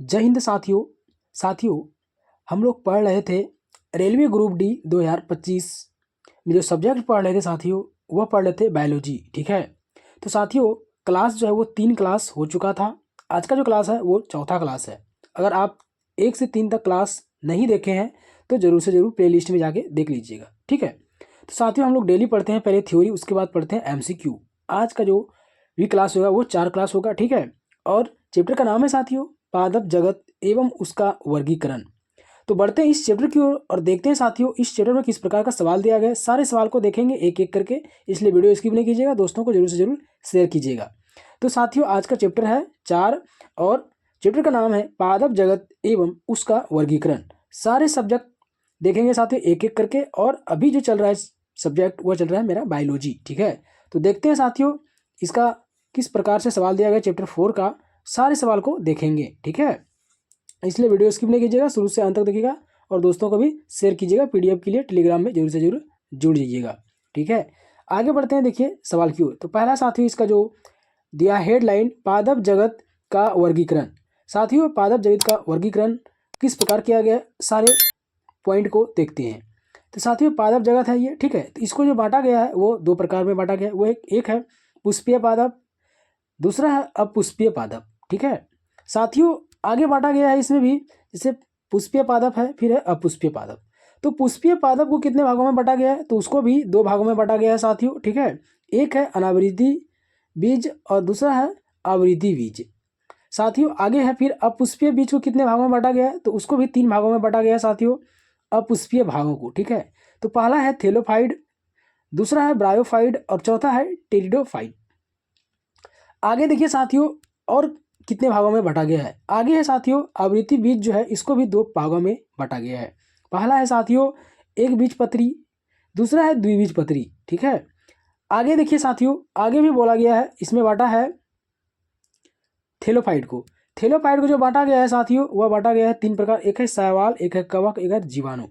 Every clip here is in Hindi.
जय हिंद साथियों हम लोग पढ़ रहे थे रेलवे ग्रुप डी 2025 में जो सब्जेक्ट पढ़ रहे थे साथियों, वह पढ़ रहे थे बायोलॉजी। ठीक है, तो साथियों क्लास जो है वो 3 क्लास हो चुका था। आज का जो क्लास है वो चौथा क्लास है। अगर आप 1 से 3 तक क्लास नहीं देखे हैं तो ज़रूर से ज़रूर प्लेलिस्ट में जाके देख लीजिएगा। ठीक है, तो साथियों हम लोग डेली पढ़ते हैं, पहले थ्योरी उसके बाद पढ़ते हैं MCQ। आज का जो भी क्लास होगा वो 4 क्लास होगा। ठीक है, और चैप्टर का नाम है साथियों पादप जगत एवं उसका वर्गीकरण। तो बढ़ते हैं इस चैप्टर की ओर और देखते हैं साथियों इस चैप्टर में किस प्रकार का सवाल दिया गया है। सारे सवाल को देखेंगे एक एक करके, इसलिए वीडियो स्किप नहीं कीजिएगा, दोस्तों को जरूर से जरूर शेयर कीजिएगा। तो साथियों आज का चैप्टर है 4 और चैप्टर का नाम है पादप जगत एवं उसका वर्गीकरण। सारे सब्जेक्ट देखेंगे साथियों एक एक करके, और अभी जो चल रहा है सब्जेक्ट वह चल रहा है मेरा बायोलॉजी। ठीक है, तो देखते हैं साथियों इसका किस प्रकार से सवाल दिया गया चैप्टर 4 का। सारे सवाल को देखेंगे। ठीक है, इसलिए वीडियो स्किप नहीं कीजिएगा, शुरू से अंत तक देखिएगा और दोस्तों को भी शेयर कीजिएगा। PDF के लिए टेलीग्राम में जरूर से जरूर जुड़ जाइएगा। ठीक है, आगे बढ़ते हैं देखिए सवाल की ओर। तो पहला साथियों इसका जो दिया हेडलाइन पादप जगत का वर्गीकरण। साथियों पादप जगत का वर्गीकरण किस प्रकार किया गया, सारे पॉइंट को देखते हैं। तो साथियों पादप जगत है ये। ठीक है, तो इसको जो बांटा गया है वो 2 प्रकार में बांटा गया है। वो एक है पुष्पीय पादप, दूसरा है अपुष्पीय पादप। ठीक है, साथियों आगे बांटा गया है इसमें भी, जैसे पुष्पीय पादप है फिर है अपुष्पीय पादप। तो पुष्पीय पादप को कितने भागों में बांटा गया है, तो उसको भी 2 भागों में बांटा गया है साथियों। ठीक है, एक है अनावृति बीज और दूसरा है आवृति बीज। साथियों आगे है फिर अपुष्पीय बीज को कितने भागों में बांटा गया है, तो उसको भी 3 भागों में बांटा गया है साथियों अपुष्पीय भागों को। ठीक है, तो पहला है थेलोफाइड, दूसरा है ब्रायोफाइड और चौथा है टेरिडोफाइड। आगे देखिए साथियों और कितने भागों में बांटा गया है। आगे है साथियों आवृत्ति बीज जो है इसको भी 2 भागों में बांटा गया है। पहला है साथियों एक बीजपत्री, दूसरा है द्विबीजपत्री। ठीक है, आगे देखिए साथियों आगे भी बोला गया है, इसमें बांटा है थेलोफाइड को। थेलोफाइड को जो बांटा गया है साथियों वह बांटा गया है 3 प्रकार, एक है शैवाल, एक है कवक, एक है जीवाणु।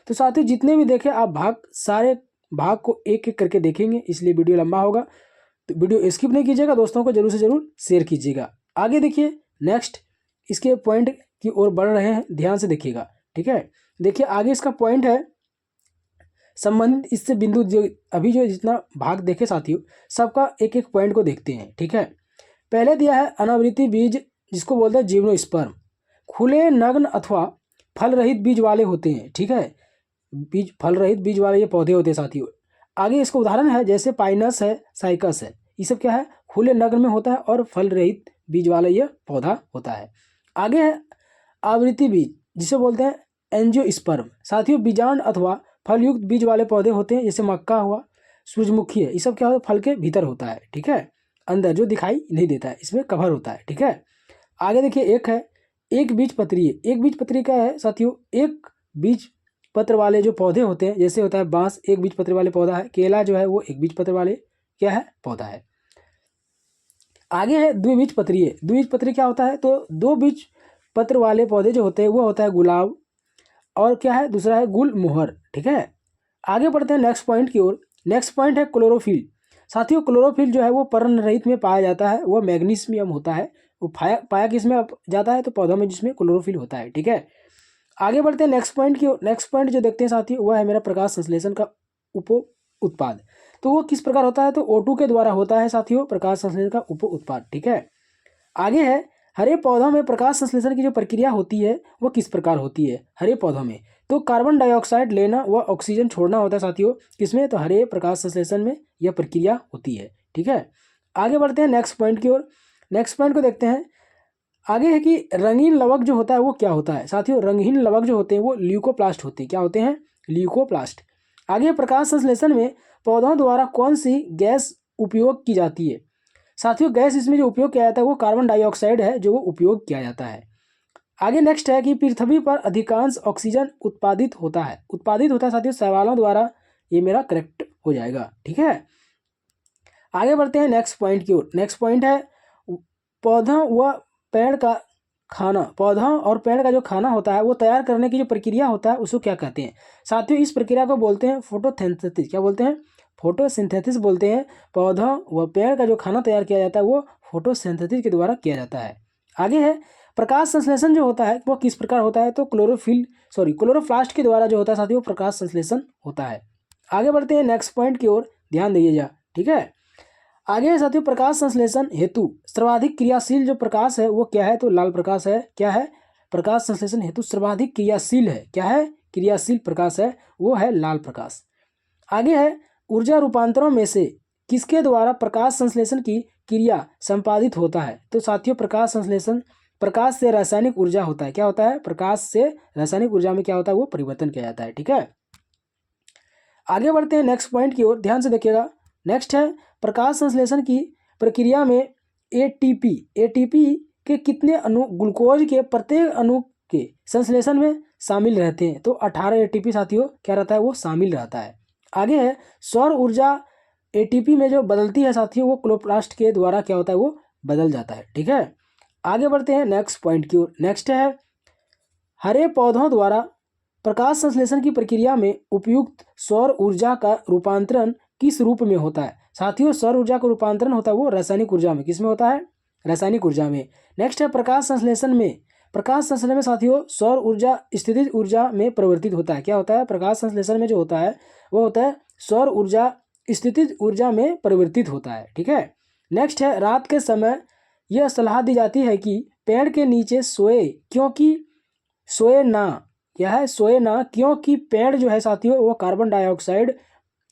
तो साथियों जितने भी देखे आप भाग, सारे भाग को एक एक करके देखेंगे, इसलिए वीडियो लंबा होगा, तो वीडियो स्किप नहीं कीजिएगा, दोस्तों को जरूर से जरूर शेयर कीजिएगा। आगे देखिए नेक्स्ट इसके पॉइंट की ओर बढ़ रहे हैं, ध्यान से देखिएगा। ठीक है, देखिए आगे इसका पॉइंट है संबंधित इससे बिंदु, जो अभी जो जितना भाग देखे साथियों सबका एक एक पॉइंट को देखते हैं। ठीक है, पहले दिया है अनावृति बीज जिसको बोलते हैं जिम्नोस्पर्म, खुले नग्न अथवा फल रहित बीज वाले होते हैं। ठीक है, बीज फल रहित बीज वाले ये पौधे होते हैं साथियों। आगे इसका उदाहरण है जैसे पाइनस है, साइकस है, ये सब क्या है खुले नग्न में होता है और फल रहित बीज वाला यह पौधा होता है। आगे है आवृत्ति बीज जिसे बोलते हैं एंजियोस्पर्म। साथियों बीजांड अथवा फलयुक्त बीज वाले पौधे होते हैं, जैसे मक्का हुआ, सूरजमुखी है, ये सब क्या होता है फल के भीतर होता है। ठीक है, अंदर जो दिखाई नहीं देता है, इसमें कवर होता है। ठीक है, आगे देखिए एक है एक बीजपत्री। एक बीजपत्री क्या है साथियों, एक बीज पत्र वाले जो पौधे होते हैं, जैसे होता है बांस एक बीज पत्र वाले पौधा है, केला जो है वो एक बीज पत्र वाले क्या है पौधा है। आगे है द्विबीजपत्री। द्विबीजपत्री क्या होता है, तो 2 बीज पत्र वाले पौधे जो होते हैं वो होता है गुलाब और क्या है दूसरा है गुलमोहर। ठीक है, आगे बढ़ते हैं नेक्स्ट पॉइंट की ओर। नेक्स्ट पॉइंट है क्लोरोफिल। साथियों क्लोरोफिल जो है वो पर्ण रहित में पाया जाता है, वो मैग्नीशियम होता है, वो पाया किस में जाता है, तो पौधों में जिसमें क्लोरोफिल होता है। ठीक है, आगे बढ़ते हैं नेक्स्ट पॉइंट की। नेक्स्ट पॉइंट जो देखते हैं साथियों वह है मेरा प्रकाश संश्लेषण का उप उत्पाद। तो वो किस प्रकार होता है, तो O2 के द्वारा होता है साथियों प्रकाश संश्लेषण का उप उत्पाद। ठीक है, आगे है हरे पौधों में प्रकाश संश्लेषण की जो प्रक्रिया होती है वो किस प्रकार होती है हरे पौधों में, तो कार्बन डाइऑक्साइड लेना व ऑक्सीजन छोड़ना होता है साथियों किसमें, तो हरे प्रकाश संश्लेषण में यह प्रक्रिया होती है। ठीक है, आगे बढ़ते हैं नेक्स्ट पॉइंट की ओर। नेक्स्ट पॉइंट को देखते हैं। आगे है कि रंगीन लवक जो होता है वो क्या होता है। साथियों रंगीन लवक जो होते हैं वो ल्यूकोप्लास्ट होते हैं। क्या होते हैं, ल्यूकोप्लास्ट। आगे प्रकाश संश्लेषण में पौधों द्वारा कौन सी गैस उपयोग की जाती है। साथियों गैस इसमें जो उपयोग किया जाता है वो कार्बन डाइऑक्साइड है जो वो उपयोग किया जाता है। आगे नेक्स्ट है कि पृथ्वी पर अधिकांश ऑक्सीजन उत्पादित होता है साथियों शैवालों द्वारा, ये मेरा करेक्ट हो जाएगा। ठीक है, आगे बढ़ते हैं नेक्स्ट पॉइंट की ओर। नेक्स्ट पॉइंट है पौधों व पेड़ का खाना। पौधों और पेड़ का जो खाना होता है वो तैयार करने की जो प्रक्रिया होता है उसको क्या कहते हैं। साथियों इस प्रक्रिया को बोलते हैं फोटोसिंथेसिस। क्या बोलते हैं, फोटोसिंथेसिस बोलते हैं। पौधों व पेड़ का जो खाना तैयार किया जाता है वो फोटोसिंथेसिस के द्वारा किया जाता है। आगे है प्रकाश संश्लेषण जो होता है वो किस प्रकार होता है, तो क्लोरोप्लास्ट के द्वारा जो होता है साथियों प्रकाश संश्लेषण होता है। आगे बढ़ते हैं नेक्स्ट पॉइंट की ओर, ध्यान दीजिएगा, ठीक है। आगे है साथियों प्रकाश संश्लेषण हेतु सर्वाधिक क्रियाशील जो प्रकाश है वो क्या है, तो लाल प्रकाश है। क्या है, प्रकाश संश्लेषण हेतु सर्वाधिक क्रियाशील है, क्या है, क्रियाशील प्रकाश है, वो है लाल प्रकाश। आगे है ऊर्जा रूपांतरों में से किसके द्वारा प्रकाश संश्लेषण की क्रिया संपादित होता है, तो साथियों प्रकाश संश्लेषण प्रकाश से रासायनिक ऊर्जा होता है। क्या होता है, प्रकाश से रासायनिक ऊर्जा में क्या होता है, वो परिवर्तन किया जाता है, ठीक है। आगे बढ़ते हैं नेक्स्ट पॉइंट की ओर, ध्यान से देखिएगा। नेक्स्ट है प्रकाश संश्लेषण की प्रक्रिया में एटीपी के कितने अणु ग्लूकोज के प्रत्येक अणु के संश्लेषण में शामिल रहते हैं, तो 18 एटीपी साथियों क्या रहता है, वो शामिल रहता है। आगे है सौर ऊर्जा एटीपी में जो बदलती है साथियों वो क्लोरोप्लास्ट के द्वारा क्या होता है, वो बदल जाता है, ठीक है। आगे बढ़ते हैं नेक्स्ट पॉइंट की ओर। नेक्स्ट है हरे पौधों द्वारा प्रकाश संश्लेषण की प्रक्रिया में उपयुक्त सौर ऊर्जा का रूपांतरण किस रूप में होता है, साथियों सौर ऊर्जा का रूपांतरण होता है वो रासायनिक ऊर्जा में, किस में होता है, रासायनिक ऊर्जा में। नेक्स्ट है प्रकाश संश्लेषण में साथियों सौर ऊर्जा स्थितिज ऊर्जा में परिवर्तित होता है। क्या होता है, प्रकाश संश्लेषण में जो होता है वो होता है सौर ऊर्जा स्थितिज ऊर्जा में परिवर्तित होता है, ठीक है। नेक्स्ट है रात के समय यह सलाह दी जाती है कि पेड़ के नीचे सोए ना, क्योंकि पेड़ जो है साथियों वो कार्बन डाइऑक्साइड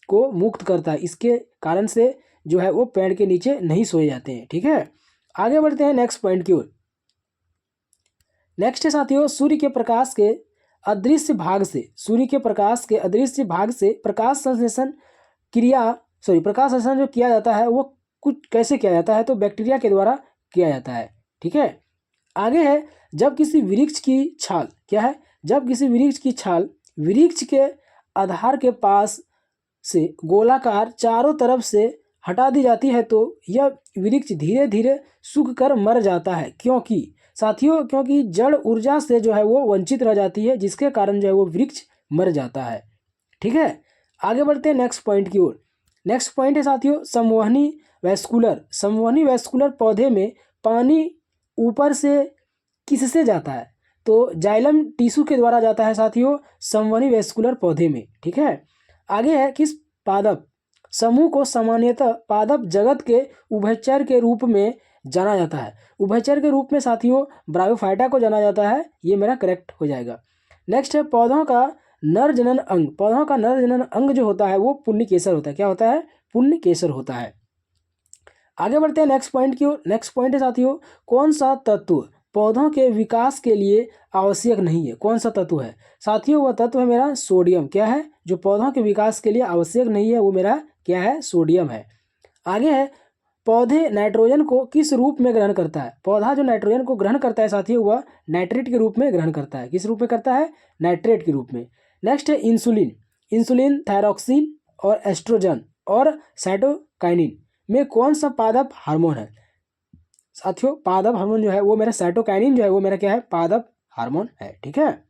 को मुक्त करता है, इसके कारण से जो है वो पेड़ के नीचे नहीं सोए जाते हैं, ठीक है। आगे बढ़ते हैं नेक्स्ट पॉइंट की ओर। नेक्स्ट है साथियों सूर्य के प्रकाश के अदृश्य भाग से प्रकाश संश्लेषण जो किया जाता है वो कुछ कैसे किया जाता है, तो बैक्टीरिया के द्वारा किया जाता है, ठीक है। आगे है जब किसी वृक्ष की छाल वृक्ष के आधार के पास से गोलाकार चारों तरफ से हटा दी जाती है तो यह वृक्ष धीरे धीरे सूख कर मर जाता है, क्योंकि जड़ ऊर्जा से जो है वो वंचित रह जाती है, जिसके कारण जो है वो वृक्ष मर जाता है, ठीक है। आगे बढ़ते हैं नेक्स्ट पॉइंट की ओर। नेक्स्ट पॉइंट है साथियों संवहनी वैस्कुलर पौधे में पानी ऊपर से किससे जाता है, तो जाइलम टिश्यू के द्वारा जाता है साथियों संवहनी वैस्कुलर पौधे में, ठीक है। आगे है किस पादप समूह को सामान्यतः पादप जगत के उभयचर के रूप में जाना जाता है, उभयचर के रूप में साथियों ब्रायोफाइटा को जाना जाता है, ये मेरा करेक्ट हो जाएगा। नेक्स्ट है पौधों का नर जनन अंग जो होता है वो पुण्यकेसर होता है। क्या होता है, पुण्यकेसर होता है। आगे बढ़ते हैं नेक्स्ट पॉइंट की ओर। नेक्स्ट पॉइंट है साथियों कौन सा तत्व पौधों के विकास के लिए आवश्यक नहीं है, कौन सा तत्व है साथियों, वह तत्व है मेरा सोडियम। क्या है, जो पौधों के विकास के लिए आवश्यक नहीं है वो मेरा क्या है, सोडियम है। आगे है पौधे नाइट्रोजन को किस रूप में ग्रहण करता है, पौधा जो नाइट्रोजन को ग्रहण करता है साथियों वह नाइट्रेट के रूप में ग्रहण करता है, किस रूप में करता है, नाइट्रेट के रूप में। नेक्स्ट है इंसुलिन थायरॉक्सिन और एस्ट्रोजन और साइटोकाइनिन में कौन सा पादप हार्मोन है साथियों, पादप हार्मोन जो है वो मेरा साइटोकाइनिन जो है वो मेरा क्या है, पादप हार्मोन है, ठीक है।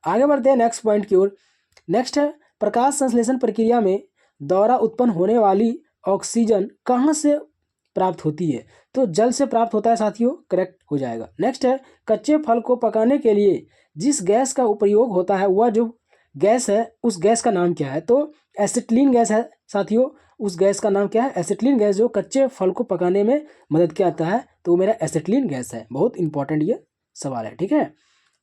आगे बढ़ते हैं नेक्स्ट पॉइंट की ओर। नेक्स्ट है प्रकाश संश्लेषण प्रक्रिया में द्वारा उत्पन्न होने वाली ऑक्सीजन कहाँ से प्राप्त होती है, तो जल से प्राप्त होता है साथियों, करेक्ट हो जाएगा। नेक्स्ट है कच्चे फल को पकाने के लिए जिस गैस का उपयोग होता है वह जो गैस है उस गैस का नाम क्या है, तो एसिटिलीन गैस है साथियों, उस गैस का नाम क्या है, एसिटिलीन गैस, जो कच्चे फल को पकाने में मदद करता है तो वो मेरा एसिटिलीन गैस है। बहुत इंपॉर्टेंट ये सवाल है, ठीक है।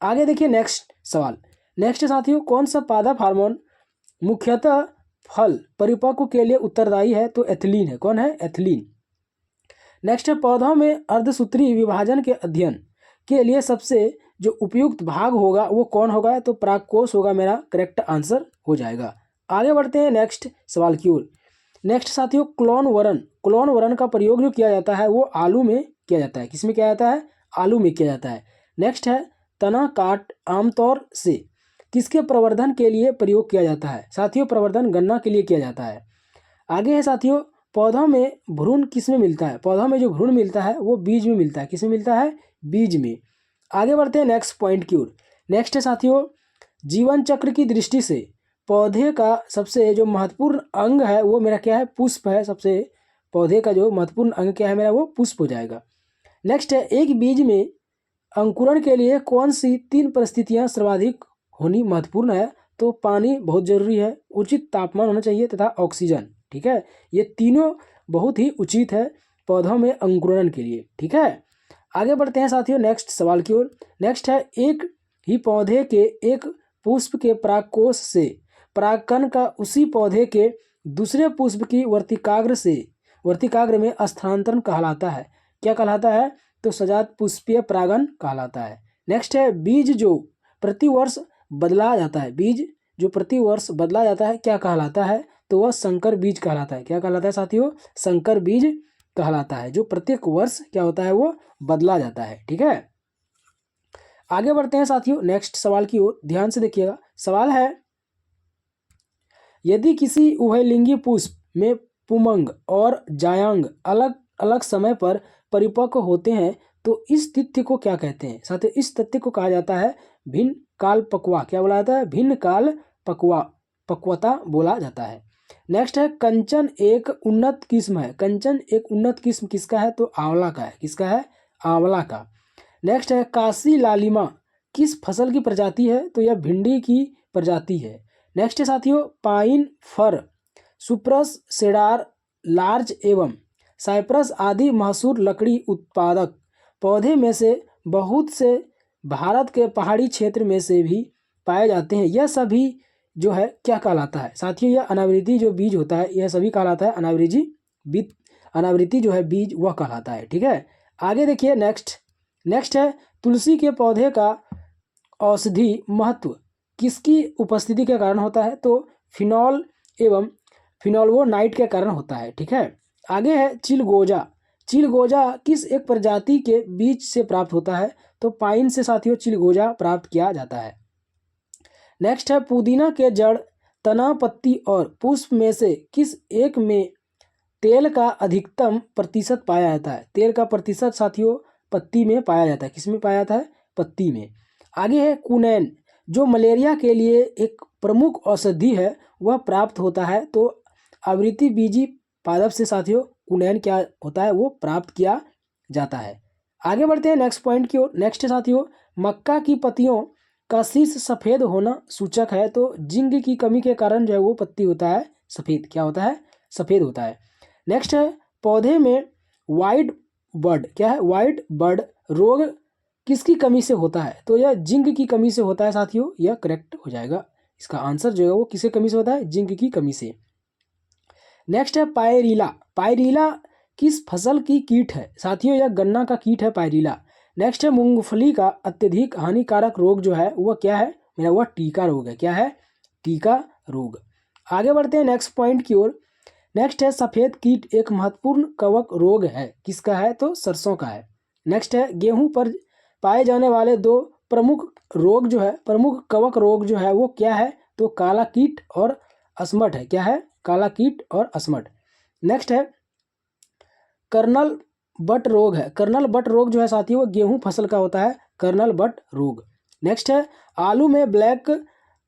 आगे देखिए नेक्स्ट सवाल। नेक्स्ट साथियों कौन सा पादप हार्मोन मुख्यतः फल परिपक्व के लिए उत्तरदायी है, तो एथिलीन है। कौन है, एथिलीन। नेक्स्ट है पौधों में अर्धसूत्री विभाजन के अध्ययन के लिए सबसे जो उपयुक्त भाग होगा वो कौन होगा, तो परागकोश होगा, मेरा करेक्ट आंसर हो जाएगा। आगे बढ़ते हैं नेक्स्ट सवाल की ओर। नेक्स्ट साथियों क्लोन वरण का प्रयोग जो किया जाता है वो आलू में किया जाता है, किसमें किया जाता है, आलू में किया जाता है। नेक्स्ट है तना काट आमतौर से किसके प्रवर्धन के लिए प्रयोग किया जाता है, साथियों प्रवर्धन गन्ना के लिए किया जाता है। आगे है साथियों पौधों में भ्रूण किस में मिलता है, पौधों में जो भ्रूण मिलता है वो बीज में मिलता है, किस में मिलता है, बीज में। आगे बढ़ते हैं नेक्स्ट पॉइंट की ओर। नेक्स्ट है साथियों जीवन चक्र की दृष्टि से पौधे का सबसे जो महत्वपूर्ण अंग है वो मेरा क्या है, पुष्प है। सबसे पौधे का जो महत्वपूर्ण अंग क्या है मेरा, वो पुष्प हो जाएगा। नेक्स्ट है एक बीज में अंकुरण के लिए कौन सी 3 परिस्थितियां सर्वाधिक होनी महत्वपूर्ण है? तो पानी बहुत जरूरी है, उचित तापमान होना चाहिए तथा ऑक्सीजन। ठीक है, ये तीनों बहुत ही उचित है पौधों में अंकुरण के लिए। ठीक है, आगे बढ़ते हैं साथियों नेक्स्ट सवाल की ओर। नेक्स्ट है, एक ही पौधे के एक पुष्प के परागकोश से परागकण का उसी पौधे के दूसरे पुष्प की वर्तिकाग्र में स्थानांतरण कहलाता है। क्या कहलाता है? तो सजात पुष्पीय परागण कहलाता है। नेक्स्ट है, बीज जो प्रतिवर्ष बदला जाता है, बीज जो प्रतिवर्ष बदला जाता है क्या कहलाता है? तो वह संकर बीज कहलाता है। क्या कहलाता है साथियों? संकर बीज कहलाता है, जो प्रत्येक वर्ष क्या होता है, वो बदला जाता है। ठीक है, आगे बढ़ते हैं साथियों नेक्स्ट सवाल की ओर, ध्यान से देखिएगा। सवाल है, यदि किसी उभयलिंगी पुष्प में पुमंग और जायांग अलग अलग समय पर परिपक्व होते हैं तो इस तथ्य को क्या कहते हैं? साथियों, इस तथ्य को कहा जाता है भिन्न काल पक्वा। क्या बोला जाता है? भिन्न काल पक्वता बोला जाता है। नेक्स्ट है, कंचन एक उन्नत किस्म है। कंचन एक उन्नत किस्म किसका है? तो आंवला का है। किसका है? आंवला का। नेक्स्ट है, काशी लालिमा किस फसल की प्रजाति है? तो यह भिंडी की प्रजाति है। नेक्स्ट है साथियों, पाइन फर सुप्रस सेडार लार्ज एवं साइप्रस आदि मशहूर लकड़ी उत्पादक पौधे में से बहुत से भारत के पहाड़ी क्षेत्र में से भी पाए जाते हैं। यह सभी जो है क्या कहलाता है? साथियों, यह अनावृति जो बीज होता है, यह सभी कहलाता है अनावृति जो है बीज, वह कहलाता है। ठीक है, आगे देखिए नेक्स्ट है, तुलसी के पौधे का औषधि महत्व किसकी उपस्थिति के कारण होता है? तो फिनॉल एवं फिनोल्वोनाइट के कारण होता है। ठीक है, आगे है, चिलगोजा किस एक प्रजाति के बीज से प्राप्त होता है? तो पाइन से साथियों चिलगोजा प्राप्त किया जाता है। नेक्स्ट है, पुदीना के जड़, तना, पत्ती और पुष्प में से किस एक में तेल का अधिकतम प्रतिशत पाया जाता है? तेल का प्रतिशत साथियों पत्ती में पाया जाता है। किस में पाया जाता है? पत्ती में। आगे है, कुनैन जो मलेरिया के लिए एक प्रमुख औषधि है, वह प्राप्त होता है। तो आवृत्ति बीजी पादप से साथियों कुनैन क्या होता है? वो प्राप्त किया जाता है। आगे बढ़ते हैं नेक्स्ट पॉइंट की ओर। नेक्स्ट साथियों, मक्का की पत्तियों का शीर्ष सफ़ेद होना सूचक है। तो जिंक की कमी के कारण जो है वो पत्ती होता है सफ़ेद। क्या होता है? सफ़ेद होता है। नेक्स्ट है, पौधे में वाइट बर्ड, क्या है? वाइट बर्ड रोग किसकी कमी से होता है? तो यह जिंक की कमी से होता है साथियों, यह करेक्ट हो जाएगा। इसका आंसर जो है वो किसकी कमी से होता है? जिंक की कमी से। नेक्स्ट है, पायरीला किस फसल की कीट है? साथियों, यह गन्ना का कीट है पायरीला। नेक्स्ट है, मूंगफली का अत्यधिक हानिकारक रोग जो है वह क्या है? मेरा वह टीका रोग है। क्या है? टीका रोग। आगे बढ़ते हैं नेक्स्ट पॉइंट की ओर। नेक्स्ट है, सफ़ेद कीट एक महत्वपूर्ण कवक रोग है। किसका है? तो सरसों का है। नेक्स्ट है, गेहूं पर पाए जाने वाले 2 प्रमुख कवक रोग जो है वो क्या है? तो काला कीट और अस्मट है। क्या है? काला कीट और अस्मट। नेक्स्ट है, कर्नल बट रोग है। कर्नल बट रोग जो है साथियों वो गेहूं फसल का होता है, कर्नल बट रोग। नेक्स्ट है, आलू में ब्लैक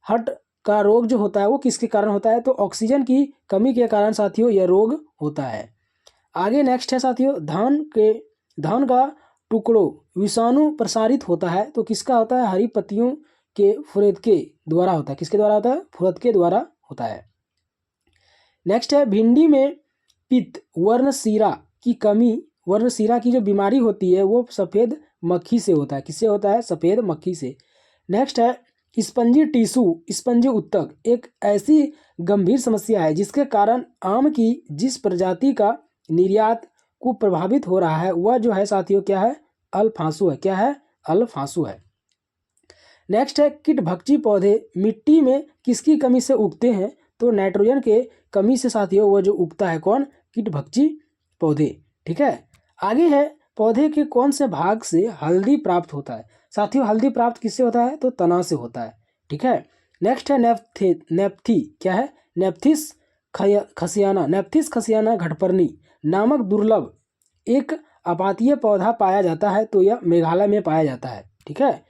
हट का रोग जो होता है वो किसके कारण होता है? तो ऑक्सीजन की कमी के कारण साथियों यह रोग होता है। आगे नेक्स्ट है साथियों, धान का टुकड़ों विषाणु प्रसारित होता है। तो किसका होता है? हरी पत्तियों के फुरदके द्वारा होता है। किसके द्वारा होता है? फुरदके द्वारा होता है। नेक्स्ट है, भिंडी में पित्त वर्णशिरा की जो बीमारी होती है वो सफ़ेद मक्खी से होता है। किससे होता है? सफ़ेद मक्खी से। नेक्स्ट है, स्पंजी उत्तक एक ऐसी गंभीर समस्या है जिसके कारण आम की जिस प्रजाति का निर्यात को प्रभावित हो रहा है वह जो है साथियों क्या है? अल्फांसु है। क्या है? अल्फांसु है। नेक्स्ट है, कीटभक्षी पौधे मिट्टी में किसकी कमी से उगते हैं? तो नाइट्रोजन के कमी से साथियों वह जो उगता है कौन? कीटभक्षी पौधे। ठीक है, आगे है, पौधे के कौन से भाग से हल्दी प्राप्त होता है? साथियों हल्दी प्राप्त किससे होता है? तो तना से होता है। ठीक है, नेक्स्ट है, नेप्थी क्या है? नेप्थिस खसियाना घटपर्णी नामक दुर्लभ एक आपातीय पौधा पाया जाता है। तो यह मेघालय में पाया जाता है। ठीक है,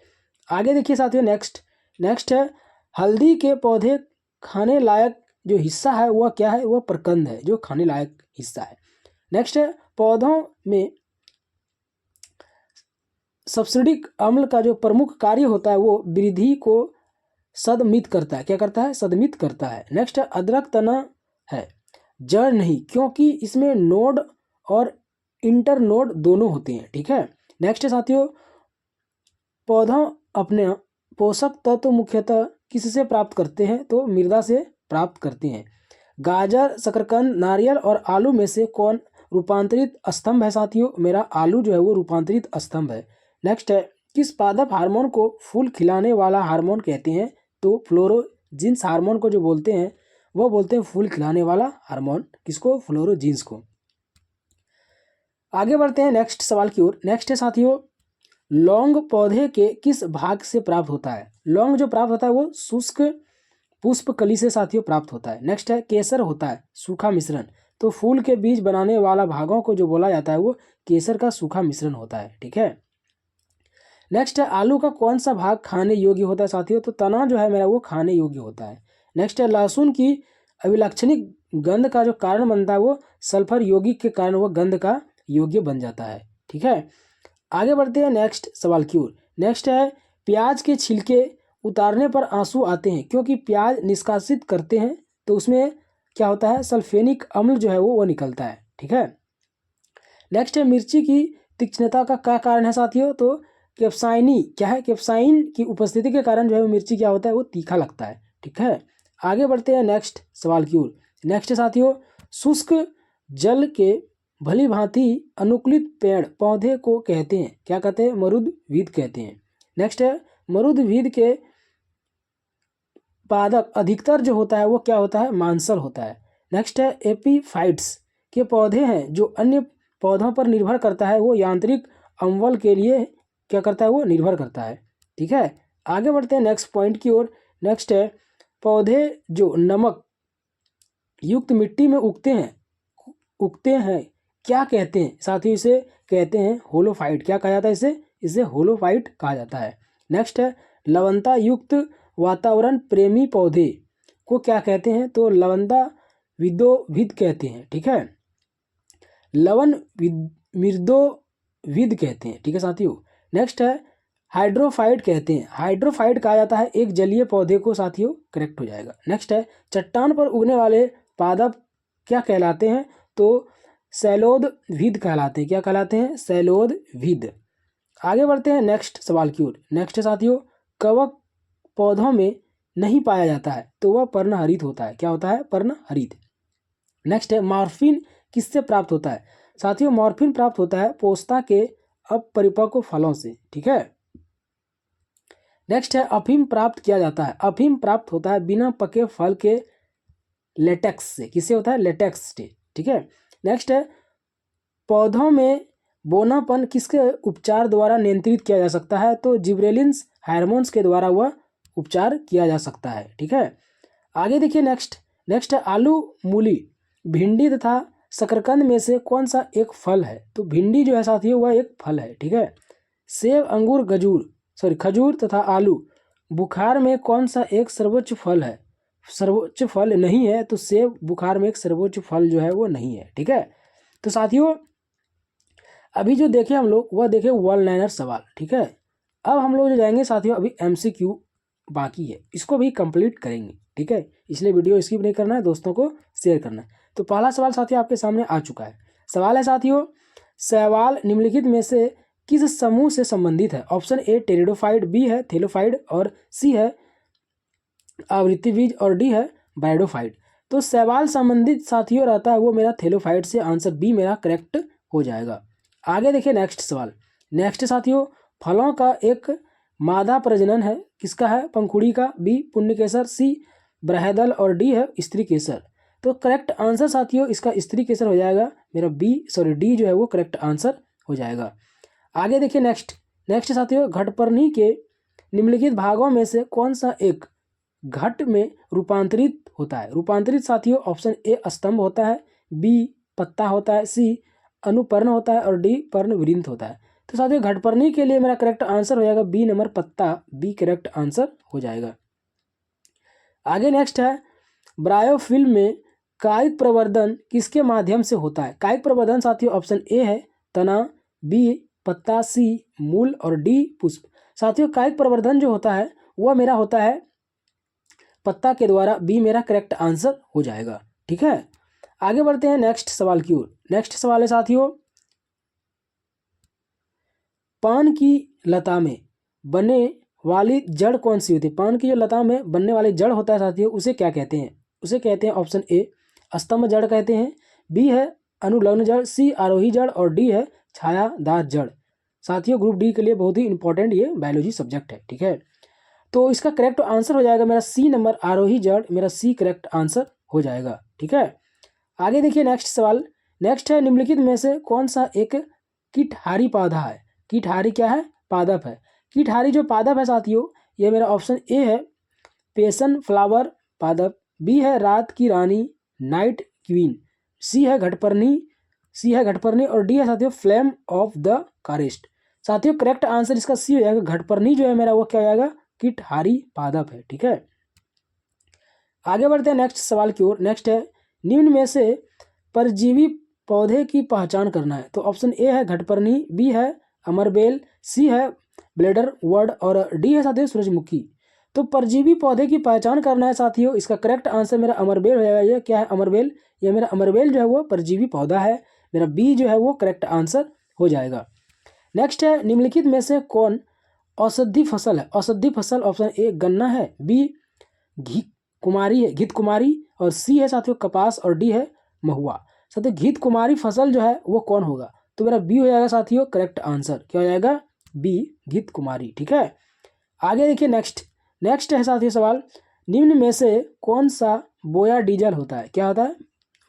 आगे देखिए साथियों नेक्स्ट है, हल्दी के पौधे खाने लायक जो हिस्सा है वह क्या है? वह प्रकंद है, जो खाने लायक हिस्सा है। नेक्स्ट है, पौधों में सब्सिडिक अम्ल का जो प्रमुख कार्य होता है वो वृद्धि को सदमित करता है। क्या करता है? सदमित करता है। नेक्स्ट है अदरक तना है, जड़ नहीं, क्योंकि इसमें नोड और इंटरनोड दोनों होते हैं। ठीक है। नेक्स्ट है साथियों, पौधा अपने पोषक तत्व मुख्यतः किससे प्राप्त करते हैं? तो मृदा से प्राप्त करते हैं। गाजर, शकरकंद, नारियल और आलू में से कौन रूपांतरित स्तंभ है? साथियों, मेरा आलू जो है वो रूपांतरित स्तंभ है। नेक्स्ट है, किस पादप हार्मोन को फूल खिलाने वाला हार्मोन कहते हैं? तो फ्लोरोजीन्स हार्मोन को जो बोलते हैं वो बोलते हैं फूल खिलाने वाला हार्मोन। किसको? फ्लोरोजीन्स को। आगे बढ़ते हैं नेक्स्ट सवाल की ओर। नेक्स्ट है साथियों, लौंग पौधे के किस भाग से प्राप्त होता है? लौंग जो प्राप्त होता है वो शुष्क पुष्प कली से साथियों प्राप्त होता है। नेक्स्ट है केसर होता है सूखा मिश्रण। तो फूल के बीज बनाने वाला भागों को जो बोला जाता है वो केसर का सूखा मिश्रण होता है। ठीक है। नेक्स्ट है आलू का कौन सा भाग खाने योग्य होता है? साथियों, तो तना जो है मेरा वो खाने योग्य होता है। नेक्स्ट है लहसुन की अभिलक्षणिक गंध का जो कारण बनता है वो सल्फर यौगिक के कारण वो गंध का योग्य बन जाता है। ठीक है। आगे बढ़ते हैं नेक्स्ट सवाल की ओर। नेक्स्ट है प्याज के छिलके उतारने पर आंसू आते हैं क्योंकि प्याज निष्कासित करते हैं तो उसमें क्या होता है? सल्फेनिक अम्ल जो है वो निकलता है। ठीक है। नेक्स्ट है मिर्ची की तीक्ष्णता का क्या कारण है? साथियों, तो कैप्साइनी क्या है? कैप्साइन की उपस्थिति के कारण जो है मिर्ची क्या होता है? वो तीखा लगता है। ठीक है। आगे बढ़ते हैं नेक्स्ट सवाल की ओर। नेक्स्ट साथियों, शुष्क जल के भली भांति अनुकूलित पेड़ पौधे को कहते हैं? क्या कहते हैं? मरुदवीद कहते हैं। नेक्स्ट है मरुदवीद के पादप अधिकतर जो होता है वो क्या होता है? मांसल होता है। नेक्स्ट है एपीफाइट्स के पौधे हैं जो अन्य पौधों पर निर्भर करता है वो यांत्रिक अम्ल के लिए क्या करता है? वो निर्भर करता है। ठीक है। आगे बढ़ते हैं नेक्स्ट पॉइंट की ओर। नेक्स्ट है पौधे जो नमक युक्त मिट्टी में उगते हैं क्या कहते हैं? साथियों, इसे कहते हैं होलोफाइट। क्या कहा जाता है इसे? इसे होलोफाइट कहा जाता है। नेक्स्ट है लवणता युक्त वातावरण प्रेमी पौधे को क्या कहते हैं? तो लवणता विदोविद कहते हैं। ठीक है। लवण मृदोविद कहते हैं। ठीक है साथियों। नेक्स्ट है हाइड्रोफाइट कहते हैं। हाइड्रोफाइट कहा जाता है एक जलीय पौधे को। साथियों, करेक्ट हो जाएगा। नेक्स्ट है चट्टान पर उगने वाले पादप क्या कहलाते हैं? तो सैलोदविद कहलाते हैं। क्या कहलाते हैं? सैलोदविद। आगे बढ़ते हैं नेक्स्ट सवाल की ओर। नेक्स्ट साथियों, कवक पौधों में नहीं पाया जाता है तो वह पर्णहरित होता है। क्या होता है? पर्णहरित। नेक्स्ट है मॉर्फिन किससे प्राप्त होता है? साथियों, मॉर्फिन प्राप्त होता है पोस्ता के अपरिपक्व फलों से। ठीक है। नेक्स्ट है अफीम प्राप्त किया जाता है। अफीम प्राप्त होता है बिना पके फल के लेटेक्स से। किससे होता है? लेटेक्स से। ठीक है। नेक्स्ट है पौधों में बोनापन किसके उपचार द्वारा नियंत्रित किया जा सकता है? तो जिब्रेलिन्स हार्मोन्स के द्वारा वह उपचार किया जा सकता है। ठीक है। आगे देखिए नेक्स्ट है आलू, मूली, भिंडी तथा शकरकंद में से कौन सा एक फल है? तो भिंडी जो है साथियों वह एक फल है। ठीक है। सेब, अंगूर, खजूर तथा आलू बुखार में कौन सा एक सर्वोच्च फल है? सर्वोच्च फल नहीं है। तो सेब बुखार में एक सर्वोच्च फल जो है वो नहीं है। ठीक है। तो साथियों अभी जो देखे हम लोग वह देखे वन लाइनर सवाल। ठीक है। अब हम लोग जो जाएंगे साथियों अभी एमसीक्यू बाकी है, इसको भी कंप्लीट करेंगे। ठीक है। इसलिए वीडियो स्किप नहीं करना है, दोस्तों को शेयर करना है। तो पहला सवाल साथियों आपके सामने आ चुका है। सवाल है साथियों, शैवाल निम्नलिखित में से किस समूह से संबंधित है? ऑप्शन ए टेरिडोफाइट, बी है थैलोफाइट और सी है आवृत्तिबीज और डी है बायोडोफाइट। तो शैवाल संबंधित साथियों रहता है वो मेरा थैलोफाइट से। आंसर बी मेरा करेक्ट हो जाएगा। आगे देखिए नेक्स्ट सवाल। नेक्स्ट साथियों, फलों का एक मादा प्रजनन है, किसका है? पंखुड़ी का। बी पुण्य केसर, सी बृहदल और डी है स्त्री केसर। तो करेक्ट आंसर साथियों इसका स्त्री केसर हो जाएगा। मेरा डी जो है वो करेक्ट आंसर हो जाएगा। आगे देखिए नेक्स्ट साथियों, घटपर्णी के निम्नलिखित भागों में से कौन सा एक घट में रूपांतरित होता है? रूपांतरित साथियों ऑप्शन ए स्तंभ होता है, बी पत्ता होता है, सी अनुपर्ण होता है और डी पर्णवृंत होता है। तो साथियों घटपर्णी के लिए मेरा करेक्ट आंसर हो जाएगा बी नंबर पत्ता। बी करेक्ट आंसर हो जाएगा। आगे नेक्स्ट है ब्रायोफिल्म में कायिक प्रवर्धन किसके माध्यम से होता है? कायिक प्रवर्धन साथियों ऑप्शन ए है तना, बी पत्ता, सी मूल और डी पुष्प। साथियों कायिक प्रवर्धन जो होता है वह मेरा होता है पत्ता के द्वारा, बी मेरा करेक्ट आंसर हो जाएगा। ठीक है, आगे बढ़ते हैं नेक्स्ट सवाल की ओर। नेक्स्ट सवाल है साथियों, पान की लता में बने वाली जड़ कौन सी होती है? पान की जो लता में बनने वाली जड़ होता है साथियों, उसे क्या कहते हैं? उसे कहते हैं ऑप्शन ए स्तंभ जड़ कहते हैं, बी है अनुलग्न जड़, सी आरोही जड़ और डी है छायादार जड़। साथियों ग्रुप डी के लिए बहुत ही इंपॉर्टेंट ये बायोलॉजी सब्जेक्ट है। ठीक है, तो इसका करेक्ट आंसर हो जाएगा मेरा सी नंबर आरोही जड़, मेरा सी करेक्ट आंसर हो जाएगा। ठीक है, आगे देखिए नेक्स्ट सवाल। नेक्स्ट है निम्नलिखित में से कौन सा एक कीटहारी पौधा है? कीटहारी क्या है? पादप है। कीटहारी जो पादप है साथियों, ये मेरा ऑप्शन ए है पेशन फ्लावर पादप, बी है रात की रानी नाइट क्वीन, सी है घटपर्णी और डी है साथियों फ्लेम ऑफ द फॉरेस्ट। साथियों करेक्ट आंसर इसका सी हो जाएगा, घटपर्णी जो है मेरा वो क्या हो जाएगा? कीटहारी पादप है। ठीक है, आगे बढ़ते हैं नेक्स्ट सवाल की ओर। नेक्स्ट है निम्न में से परजीवी पौधे की पहचान करना है। तो ऑप्शन ए है घटपर्णी, बी है अमरबेल, सी है ब्लेडर वर्ड और डी है साथियों सूरजमुखी। तो परजीवी पौधे की पहचान करना है साथियों, इसका करेक्ट आंसर मेरा अमरबेल हो जाएगा। ये क्या है? अमरबेल। ये मेरा अमरबेल जो है वो परजीवी पौधा है, मेरा बी जो है वो करेक्ट आंसर हो जाएगा। नेक्स्ट है निम्नलिखित में से कौन औषधि फसल है? औषधि फसल ऑप्शन ए गन्ना है, बी घृत कुमारी और सी है साथियों कपास और डी है महुआ। साथियों घृत कुमारी फसल जो है वो कौन होगा? तो मेरा बी हो जाएगा साथियों करेक्ट आंसर। क्या हो जाएगा? बी घृत कुमारी। ठीक है, आगे देखिए नेक्स्ट है साथियों सवाल, निम्न में से कौन सा बोया डीजल होता है? क्या होता है?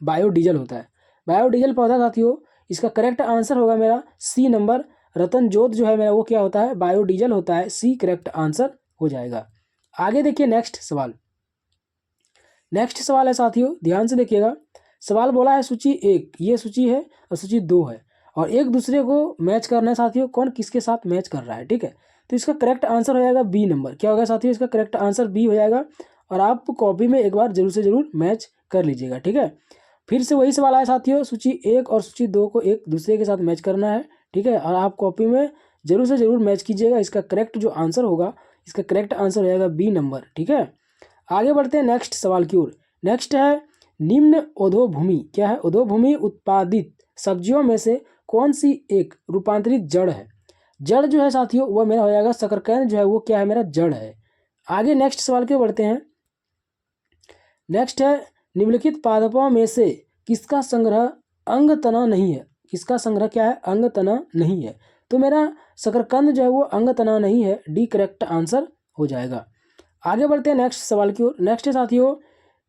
बायोडीजल होता है। बायोडीजल पौधा साथियों, इसका करेक्ट आंसर होगा मेरा सी नंबर रतन जोत जो है मेरा वो क्या होता है? बायोडीजल होता है, सी करेक्ट आंसर हो जाएगा। आगे देखिए नेक्स्ट सवाल है साथियों, ध्यान से देखिएगा। सवाल बोला है सूची 1, ये सूची है और सूची 2 है और एक दूसरे को मैच करना है साथियों, कौन किसके साथ मैच कर रहा है। ठीक है, तो इसका करेक्ट आंसर हो जाएगा बी नंबर। क्या होगा साथियों? इसका करेक्ट आंसर बी हो जाएगा और आप कॉपी में एक बार जरूर से जरूर मैच कर लीजिएगा। ठीक है, फिर से वही सवाल आया साथियों, सूची 1 और सूची 2 को एक दूसरे के साथ मैच करना है। ठीक है, और आप कॉपी में जरूर से जरूर मैच कीजिएगा। इसका करेक्ट जो आंसर होगा, इसका करेक्ट आंसर हो जाएगा बी नंबर। ठीक है, आगे बढ़ते हैं नेक्स्ट सवाल की ओर। नेक्स्ट है निम्न उद्भूमि, क्या है? उद्भूमि उत्पादित सब्जियों में से कौन सी एक रूपांतरित जड़ है? जड़ जो है साथियों वह मेरा हो जाएगा शकरकंद जो है वो क्या है? मेरा जड़ है। आगे नेक्स्ट सवाल की ओर बढ़ते हैं। नेक्स्ट है निम्नलिखित पादपों में से किसका संग्रह अंग तना नहीं है? किसका संग्रह क्या है? अंग तना नहीं है। तो मेरा शकरकंद जो है वो अंग तना नहीं है, डी करेक्ट आंसर हो जाएगा। आगे बढ़ते हैं नेक्स्ट सवाल की ओर। नेक्स्ट है साथियों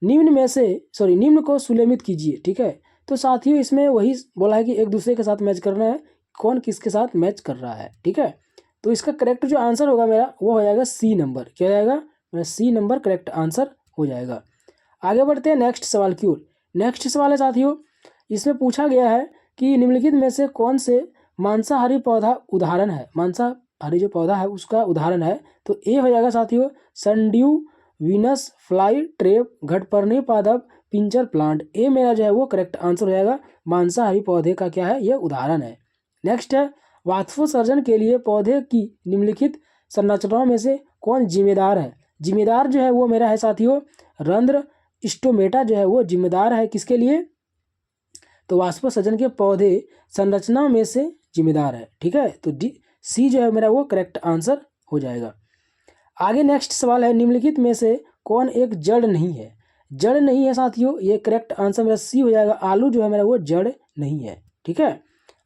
निम्न को सुलेमित कीजिए। ठीक है, तो साथियों इसमें वही बोला है कि एक दूसरे के साथ मैच करना है, कौन किसके साथ मैच कर रहा है। ठीक है, तो इसका करेक्ट जो आंसर होगा मेरा वो हो जाएगा सी नंबर। क्या हो जाएगा? मेरा सी नंबर करेक्ट आंसर हो जाएगा। आगे बढ़ते हैं नेक्स्ट सवाल की ओर। नेक्स्ट सवाल है साथियों, इसमें पूछा गया है कि निम्नलिखित में से कौन से मांसाहारी पौधा उदाहरण है? मांसाहारी जो पौधा है उसका उदाहरण है। तो ए हो जाएगा साथियों सनड्यू वीनस फ्लाई ट्रेप घटपर्णी पादप पिंचर प्लांट। ए मेरा जो है वो करेक्ट आंसर हो जाएगा, मांसाहारी पौधे का क्या है? ये उदाहरण है। नेक्स्ट है वाष्पोत्सर्जन के लिए पौधे की निम्नलिखित संरचनाओं में से कौन जिम्मेदार है? जिम्मेदार जो है वो मेरा है साथियों रंध्र स्टोमेटा जो है वो जिम्मेदार है किसके लिए? तो वाष्पोत्सर्जन के पौधे संरचना में से जिम्मेदार है। ठीक है, तो डी सी जो है मेरा वो करेक्ट आंसर हो जाएगा। आगे नेक्स्ट सवाल है निम्नलिखित में से कौन एक जड़ नहीं है? जड़ नहीं है साथियों, ये करेक्ट आंसर मेरा सी हो जाएगा, आलू जो है मेरा वो जड़ नहीं है। ठीक है,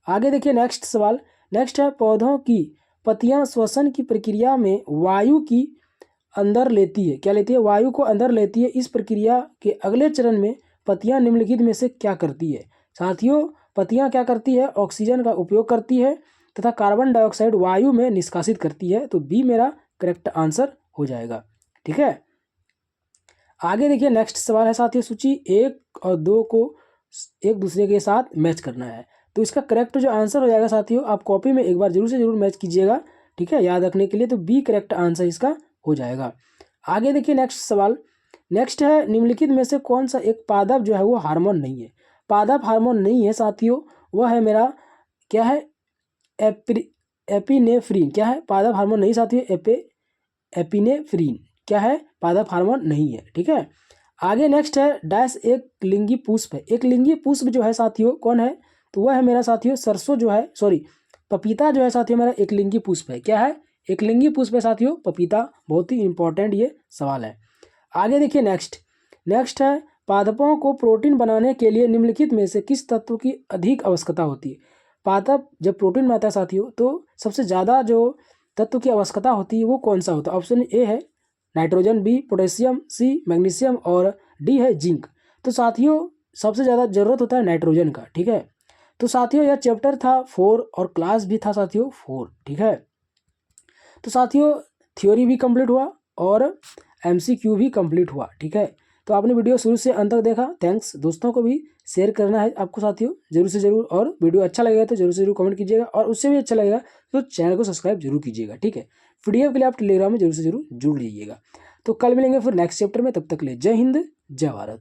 आगे देखिए नेक्स्ट सवाल। नेक्स्ट है पौधों की पत्तियां श्वसन की प्रक्रिया में वायु की अंदर लेती है। क्या लेती है? वायु को अंदर लेती है। इस प्रक्रिया के अगले चरण में पत्तियां निम्नलिखित में से क्या करती है? साथियों पत्तियां क्या करती है? ऑक्सीजन का उपयोग करती है तथा कार्बन डाइऑक्साइड वायु में निष्कासित करती है। तो बी मेरा करेक्ट आंसर हो जाएगा। ठीक है, आगे देखिए नेक्स्ट सवाल है साथियों सूची 1 और 2 को एक दूसरे के साथ मैच करना है। तो इसका करेक्ट जो आंसर हो जाएगा साथियों, आप कॉपी में एक बार जरूर से जरूर मैच कीजिएगा। ठीक है, याद रखने के लिए। तो बी करेक्ट आंसर इसका हो जाएगा। आगे देखिए नेक्स्ट सवाल। नेक्स्ट है निम्नलिखित में से कौन सा एक पादप जो है वो हार्मोन नहीं है? पादप हार्मोन नहीं है साथियों, वह है मेरा क्या है? एपिनेफ्रीन क्या है? पादप हार्मोन नहीं साथियों, एपिनेफ्रीन क्या है? पादप हार्मोन नहीं है। ठीक है, आगे नेक्स्ट है डैश एक लिंगी पुष्प है। एक लिंगी पुष्प जो है साथियों कौन है? तो वह है मेरा साथियों सरसों जो है, सॉरी पपीता जो है साथियों मेरा एक लिंगी पुष्प है। क्या है? एक लिंगी पुष्प है साथियों पपीता। बहुत ही इंपॉर्टेंट ये सवाल है। आगे देखिए नेक्स्ट है पादपों को प्रोटीन बनाने के लिए निम्नलिखित में से किस तत्व की अधिक आवश्यकता होती है? पादप जब प्रोटीन में आता है साथियों तो सबसे ज़्यादा जो तत्व की आवश्यकता होती है वो कौन सा होता है? ऑप्शन ए है nitrogen, B potassium, C magnesium और डी है जिंक। तो साथियों सबसे ज़्यादा जरूरत होता है नाइट्रोजन का। ठीक है, तो साथियों यह चैप्टर था 4 और क्लास भी था साथियों 4। ठीक है, तो साथियों थ्योरी भी कंप्लीट हुआ और एमसीक्यू भी कंप्लीट हुआ। ठीक है, तो आपने वीडियो शुरू से अंत तक देखा, थैंक्स। दोस्तों को भी शेयर करना है आपको साथियों जरूर से जरूर, और वीडियो अच्छा लगेगा तो जरूर से जरूर कमेंट कीजिएगा, और उससे भी अच्छा लगेगा तो चैनल को सब्सक्राइब जरूर कीजिएगा। ठीक है, पीडीएफ के लिए आप टेलीग्राम में जरूर से जरूर जुड़ लीजिएगा। तो कल मिलेंगे फिर नेक्स्ट चैप्टर में, तब तक के लिए जय हिंद जय भारत।